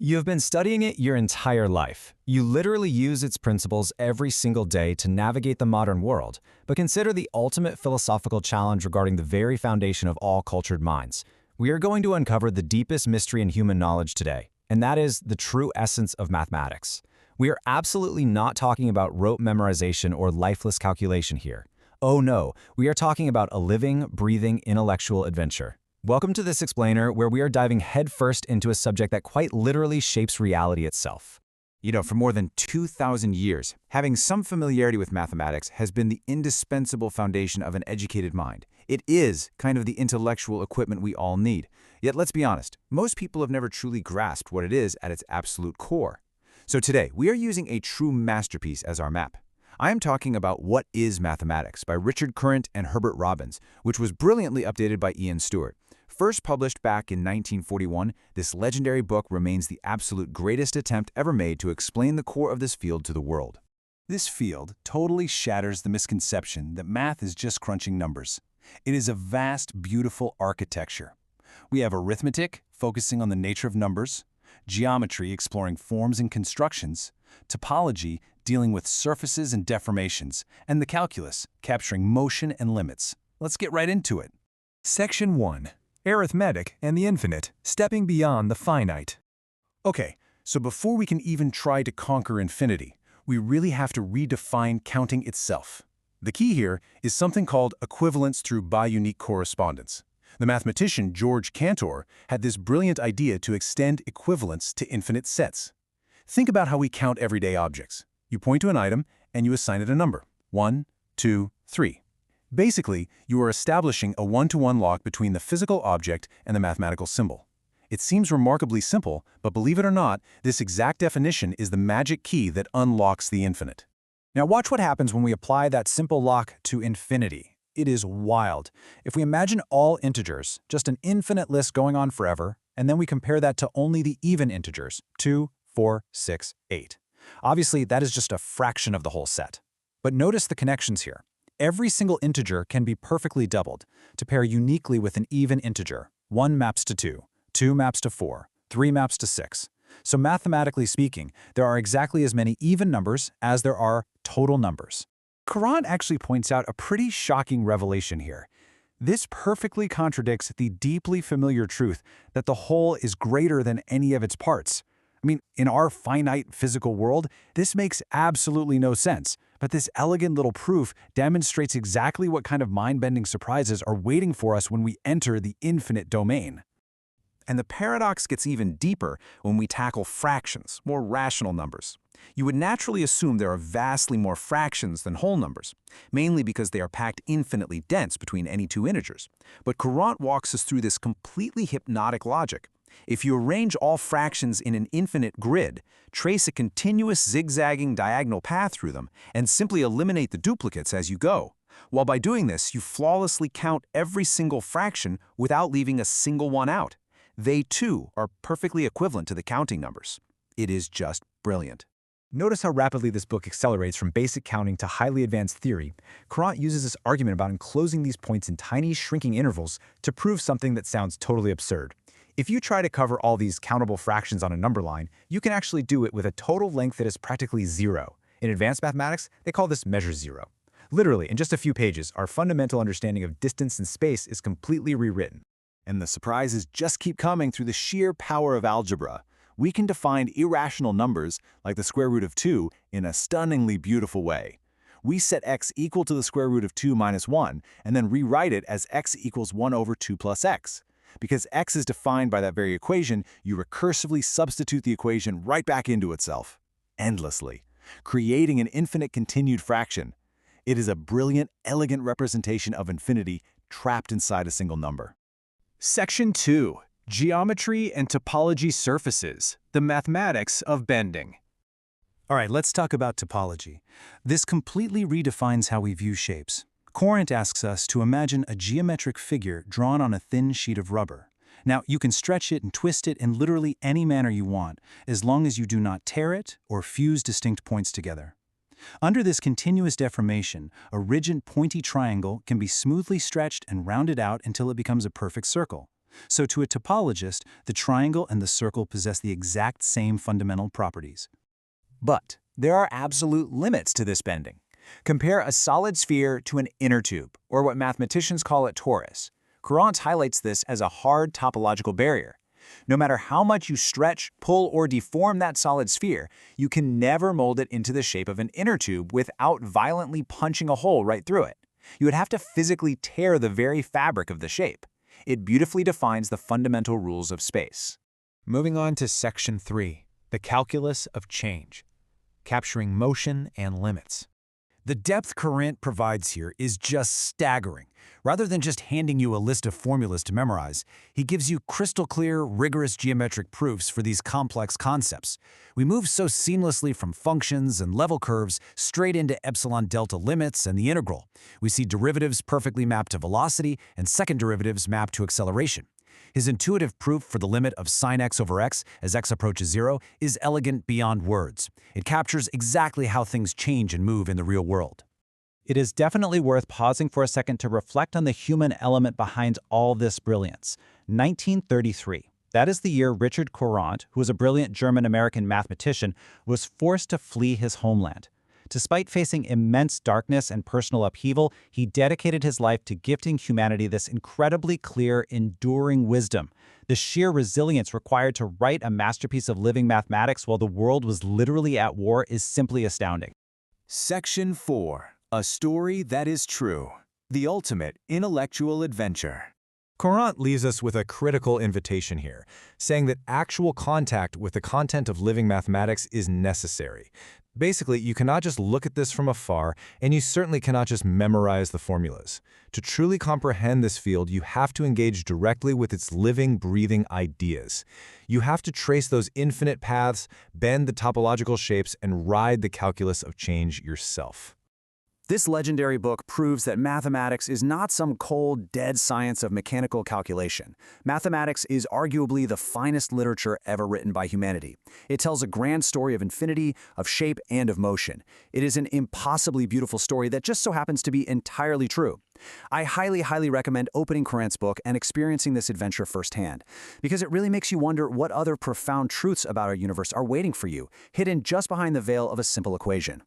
You have been studying it your entire life. You literally use its principles every single day to navigate the modern world, but consider the ultimate philosophical challenge regarding the very foundation of all cultured minds. We are going to uncover the deepest mystery in human knowledge today, and that is the true essence of mathematics. We are absolutely not talking about rote memorization or lifeless calculation here. Oh no, we are talking about a living, breathing, intellectual adventure. Welcome to this explainer where we are diving headfirst into a subject that quite literally shapes reality itself. For more than 2,000 years, having some familiarity with mathematics has been the indispensable foundation of an educated mind. It is kind of the intellectual equipment we all need. Yet let's be honest, most people have never truly grasped what it is at its absolute core. So today, we are using a true masterpiece as our map. I am talking about What is Mathematics by Richard Current and Herbert Robbins, which was brilliantly updated by Ian Stewart. First published back in 1941, this legendary book remains the absolute greatest attempt ever made to explain the core of this field to the world. This field totally shatters the misconception that math is just crunching numbers. It is a vast, beautiful architecture. We have arithmetic, focusing on the nature of numbers, geometry, exploring forms and constructions, topology, dealing with surfaces and deformations, and the calculus, capturing motion and limits. Let's get right into it. Section 1. Arithmetic and the Infinite, stepping beyond the finite. Okay, so before we can even try to conquer infinity, we really have to redefine counting itself. The key here is something called equivalence through biunique correspondence. The mathematician George Cantor had this brilliant idea to extend equivalence to infinite sets. Think about how we count everyday objects. You point to an item and you assign it a number. 1, 2, 3. Basically, you are establishing a one-to-one lock between the physical object and the mathematical symbol. It seems remarkably simple, but believe it or not, this exact definition is the magic key that unlocks the infinite. Now watch what happens when we apply that simple lock to infinity. It is wild. If we imagine all integers, just an infinite list going on forever, and then we compare that to only the even integers, 2, 4, 6, 8. Obviously, that is just a fraction of the whole set. But notice the connections here. Every single integer can be perfectly doubled to pair uniquely with an even integer. 1 maps to 2, 2 maps to 4, 3 maps to 6. So mathematically speaking, there are exactly as many even numbers as there are total numbers. Quran actually points out a pretty shocking revelation here. This perfectly contradicts the deeply familiar truth that the whole is greater than any of its parts. In our finite physical world, this makes absolutely no sense. But this elegant little proof demonstrates exactly what kind of mind-bending surprises are waiting for us when we enter the infinite domain. And the paradox gets even deeper when we tackle fractions, more rational numbers. You would naturally assume there are vastly more fractions than whole numbers, mainly because they are packed infinitely dense between any two integers. But Courant walks us through this completely hypnotic logic. If you arrange all fractions in an infinite grid, trace a continuous zigzagging diagonal path through them, and simply eliminate the duplicates as you go. While by doing this, you flawlessly count every single fraction without leaving a single one out. They, too, are perfectly equivalent to the counting numbers. It is just brilliant. Notice how rapidly this book accelerates from basic counting to highly advanced theory. Quran uses this argument about enclosing these points in tiny, shrinking intervals to prove something that sounds totally absurd. If you try to cover all these countable fractions on a number line, you can actually do it with a total length that is practically zero. In advanced mathematics, they call this measure zero. Literally, in just a few pages, our fundamental understanding of distance and space is completely rewritten. And the surprises just keep coming through the sheer power of algebra. We can define irrational numbers, like the square root of 2, in a stunningly beautiful way. We set x equal to the square root of 2 minus 1, and then rewrite it as x equals 1 over 2 plus x. Because x is defined by that very equation, you recursively substitute the equation right back into itself, endlessly, creating an infinite continued fraction. It is a brilliant, elegant representation of infinity trapped inside a single number. Section 2. Geometry and Topology Surfaces, the Mathematics of Bending. All right, let's talk about topology. This completely redefines how we view shapes. Courant asks us to imagine a geometric figure drawn on a thin sheet of rubber. Now, you can stretch it and twist it in literally any manner you want, as long as you do not tear it or fuse distinct points together. Under this continuous deformation, a rigid, pointy triangle can be smoothly stretched and rounded out until it becomes a perfect circle. So to a topologist, the triangle and the circle possess the exact same fundamental properties. But there are absolute limits to this bending. Compare a solid sphere to an inner tube, or what mathematicians call a torus. Courant highlights this as a hard topological barrier. No matter how much you stretch, pull, or deform that solid sphere, you can never mold it into the shape of an inner tube without violently punching a hole right through it. You would have to physically tear the very fabric of the shape. It beautifully defines the fundamental rules of space. Moving on to Section 3, the calculus of change, capturing motion and limits. The depth Courant provides here is just staggering. Rather than just handing you a list of formulas to memorize, he gives you crystal clear, rigorous geometric proofs for these complex concepts. We move so seamlessly from functions and level curves straight into epsilon delta limits and the integral. We see derivatives perfectly mapped to velocity and second derivatives mapped to acceleration. His intuitive proof for the limit of sin x over x as x approaches 0 is elegant beyond words. It captures exactly how things change and move in the real world. It is definitely worth pausing for a second to reflect on the human element behind all this brilliance. 1933. That is the year Richard Courant, who was a brilliant German-American mathematician, was forced to flee his homeland. Despite facing immense darkness and personal upheaval, he dedicated his life to gifting humanity this incredibly clear, enduring wisdom. The sheer resilience required to write a masterpiece of living mathematics while the world was literally at war is simply astounding. Section 4. A story that is true. The ultimate intellectual adventure. Courant leaves us with a critical invitation here, saying that actual contact with the content of living mathematics is necessary. Basically, you cannot just look at this from afar, and you certainly cannot just memorize the formulas. To truly comprehend this field, you have to engage directly with its living, breathing ideas. You have to trace those infinite paths, bend the topological shapes, and ride the calculus of change yourself. This legendary book proves that mathematics is not some cold, dead science of mechanical calculation. Mathematics is arguably the finest literature ever written by humanity. It tells a grand story of infinity, of shape, and of motion. It is an impossibly beautiful story that just so happens to be entirely true. I highly recommend opening Courant's book and experiencing this adventure firsthand, because it really makes you wonder what other profound truths about our universe are waiting for you, hidden just behind the veil of a simple equation.